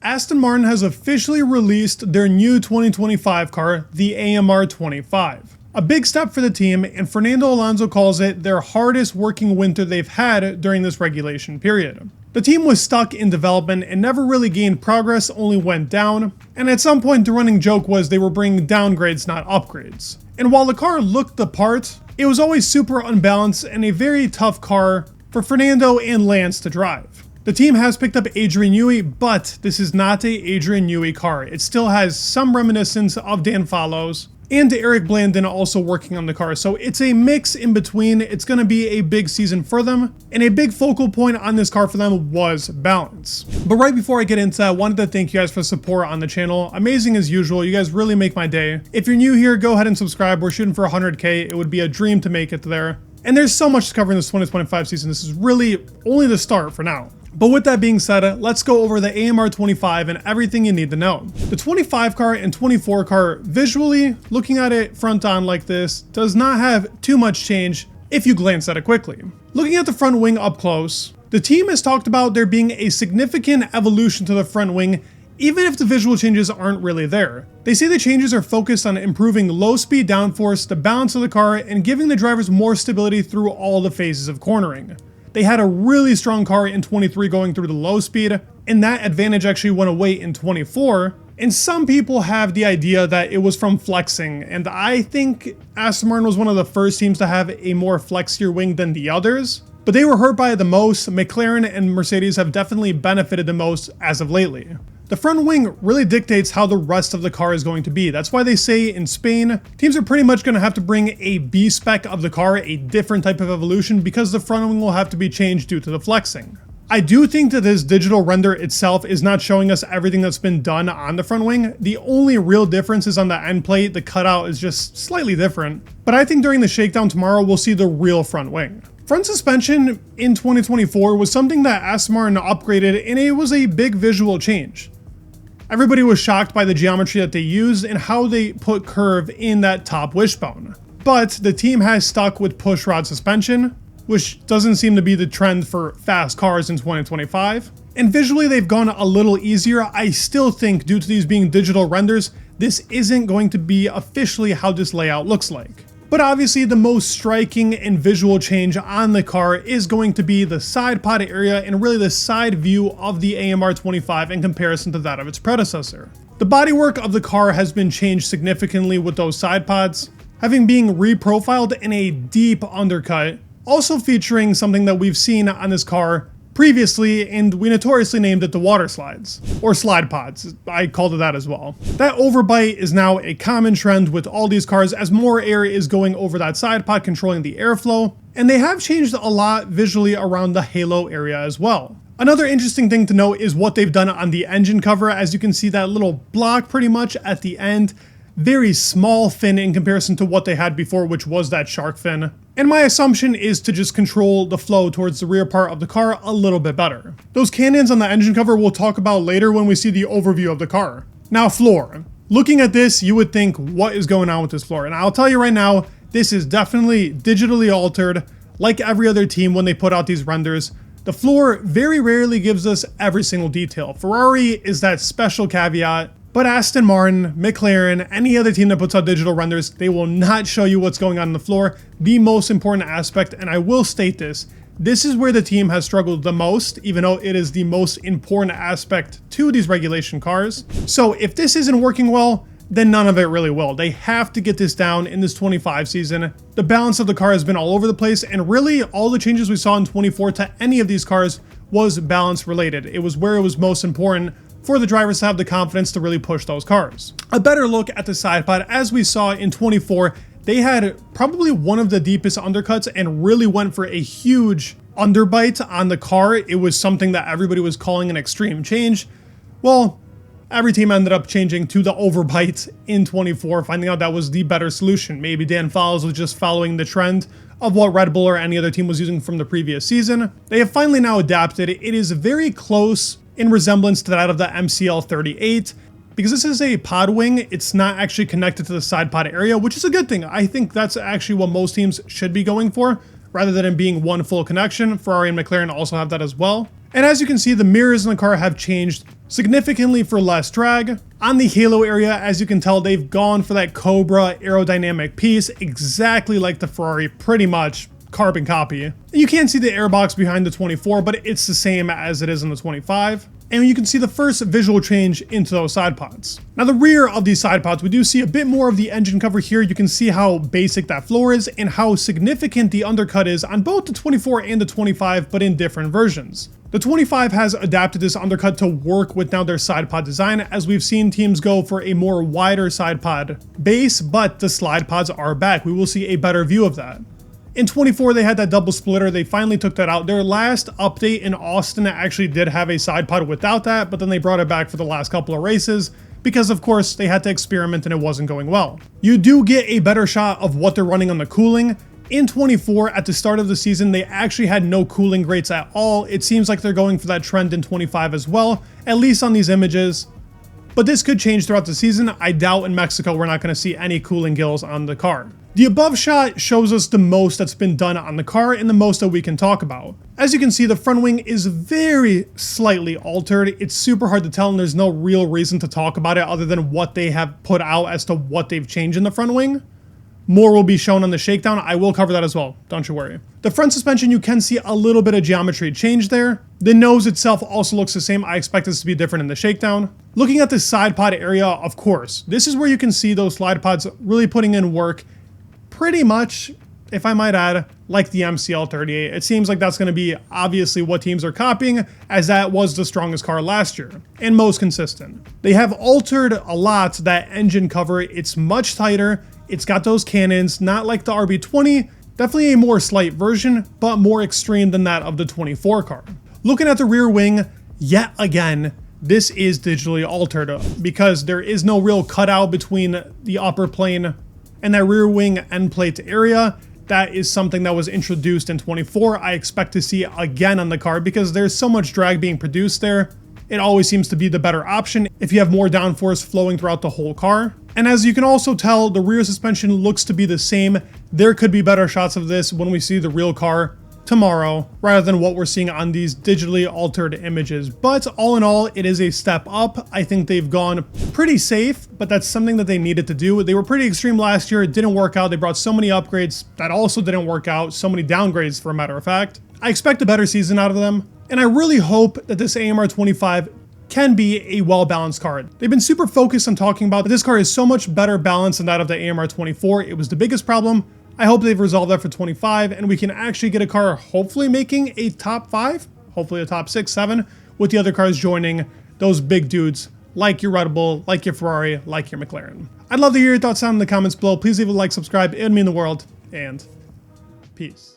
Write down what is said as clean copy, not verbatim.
Aston Martin has officially released their new 2025 car, the AMR25. A big step for the team, and Fernando Alonso calls it their hardest working winter they've had during this regulation period. The team was stuck in development and never really gained progress, only went down, and at some point the running joke was they were bringing downgrades, not upgrades. And while the car looked the part, it was always super unbalanced and a very tough car for Fernando and Lance to drive. The team has picked up Adrian Newey, but this is not a Adrian Newey car. It still has some reminiscence of Dan Fallows and Eric Blandon also working on the car. So it's a mix in between. It's going to be a big season for them, and a big focal point on this car for them was balance. But right before I get into that, I wanted to thank you guys for support on the channel. Amazing as usual. You guys really make my day. If you're new here, go ahead and subscribe. We're shooting for 100K. It would be a dream to make it there. And there's so much to cover in this 2025 season. This is really only the start for now. But with that being said, let's go over the AMR25 and everything you need to know. The 25 car and 24 car, visually, looking at it front on like this, does not have too much change if you glance at it quickly. Looking at the front wing up close, the team has talked about there being a significant evolution to the front wing, even if the visual changes aren't really there. They say the changes are focused on improving low speed downforce, the balance of the car, and giving the drivers more stability through all the phases of cornering. They had a really strong car in 23 going through the low speed, and that advantage actually went away in 24. And some people have the idea that it was from flexing, and I think Aston Martin was one of the first teams to have a more flexier wing than the others. But they were hurt by it the most. McLaren and Mercedes have definitely benefited the most as of lately. The front wing really dictates how the rest of the car is going to be. That's why they say in Spain, teams are pretty much going to have to bring a B spec of the car, a different type of evolution, because the front wing will have to be changed due to the flexing. I do think that this digital render itself is not showing us everything that's been done on the front wing. The only real difference is on the end plate. The cutout is just slightly different. But I think during the shakedown tomorrow, we'll see the real front wing. Front suspension in 2024 was something that Aston Martin upgraded, and it was a big visual change. Everybody was shocked by the geometry that they used and how they put curve in that top wishbone. But the team has stuck with push rod suspension, which doesn't seem to be the trend for fast cars in 2025. And visually they've gone a little easier. I still think due to these being digital renders, this isn't going to be officially how this layout looks like. But obviously the most striking and visual change on the car is going to be the side pod area and really the side view of the AMR25 in comparison to that of its predecessor. The bodywork of the car has been changed significantly with those side pods, having been reprofiled in a deep undercut, also featuring something that we've seen on this car previously, and we notoriously named it the water slides, or slide pods. I called it that as well. That overbite is now a common trend with all these cars as more air is going over that side pod, controlling the airflow, and they have changed a lot visually around the halo area as well. Another interesting thing to note is what they've done on the engine cover. As you can see, that little block pretty much at the end, very small fin in comparison to what they had before, which was that shark fin. And my assumption is to just control the flow towards the rear part of the car a little bit better. Those cannons on the engine cover we'll talk about later when we see the overview of the car. Now floor. Looking at this, you would think, what is going on with this floor? And I'll tell you right now, this is definitely digitally altered. Like every other team when they put out these renders, the floor very rarely gives us every single detail. Ferrari is that special caveat. But Aston Martin, McLaren, any other team that puts out digital renders, they will not show you what's going on the floor. The most important aspect, and I will state this is where the team has struggled the most, even though it is the most important aspect to these regulation cars. So if this isn't working well, then none of it really will. They have to get this down in this 25 season. The balance of the car has been all over the place, and really all the changes we saw in 24 to any of these cars was balance related. It was where it was most important for the drivers to have the confidence to really push those cars. A better look at the side pod, as we saw in 24, they had probably one of the deepest undercuts and really went for a huge underbite on the car. It was something that everybody was calling an extreme change. Well, every team ended up changing to the overbite in 24, finding out that was the better solution. Maybe Dan Fallows was just following the trend of what Red Bull or any other team was using from the previous season. They have finally now adapted. It is very close in resemblance to that of the MCL38. Because this is a pod wing, it's not actually connected to the side pod area, which is a good thing. I think that's actually what most teams should be going for, rather than it being one full connection. Ferrari and McLaren also have that as well. And as you can see, the mirrors in the car have changed significantly for less drag. On the halo area, as you can tell, they've gone for that Cobra aerodynamic piece, exactly like the Ferrari, pretty much carbon copy. You can't see the airbox behind the 24, but it's the same as it is in the 25. And you can see the first visual change into those side pods. Now the rear of these side pods, we do see a bit more of the engine cover here. You can see how basic that floor is and how significant the undercut is on both the 24 and the 25, but in different versions. The 25 has adapted this undercut to work with now their side pod design, as we've seen teams go for a more wider side pod base, but the slide pods are back. We will see a better view of that. In 24, they had that double splitter. They finally took that out. Their last update in Austin actually did have a side pod without that, but then they brought it back for the last couple of races because, of course, they had to experiment and it wasn't going well. You do get a better shot of what they're running on the cooling. In 24, at the start of the season, they actually had no cooling grates at all. It seems like they're going for that trend in 25 as well, at least on these images. But this could change throughout the season. I doubt in Mexico we're not going to see any cooling gills on the car. The above shot shows us the most that's been done on the car and the most that we can talk about. As you can see, the front wing is very slightly altered. It's super hard to tell and there's no real reason to talk about it other than what they have put out as to what they've changed in the front wing. More will be shown on the shakedown. I will cover that as well, don't you worry. The front suspension, you can see a little bit of geometry change there. The nose itself also looks the same. I expect this to be different in the shakedown. Looking at the side pod area, of course, this is where you can see those slide pods really putting in work. Pretty much, if I might add, like the MCL38. It seems like that's going to be obviously what teams are copying, as that was the strongest car last year and most consistent. They have altered a lot that engine cover. It's much tighter. It's got those cannons, not like the RB20, definitely a more slight version, but more extreme than that of the 24 car. Looking at the rear wing, yet again, this is digitally altered because there is no real cutout between the upper plane and that rear wing end plate area. That is something that was introduced in 24. I expect to see again on the car because there's so much drag being produced there. It always seems to be the better option if you have more downforce flowing throughout the whole car. And as you can also tell, the rear suspension looks to be the same. There could be better shots of this when we see the real car tomorrow, rather than what we're seeing on these digitally altered images. But all in all, it is a step up. I think they've gone pretty safe, but that's something that they needed to do. They were pretty extreme last year. It didn't work out. They brought so many upgrades that also didn't work out. So many downgrades, for a matter of fact. I expect a better season out of them. And I really hope that this AMR25 can be a well-balanced car. They've been super focused on talking about that this car is so much better balanced than that of the AMR24. It was the biggest problem. I hope they've resolved that for 25 and we can actually get a car hopefully making a top 5, hopefully a top 6, 7, with the other cars joining those big dudes like your Red Bull, like your Ferrari, like your McLaren. I'd love to hear your thoughts down in the comments below. Please leave a like, subscribe, it would mean the world, and peace.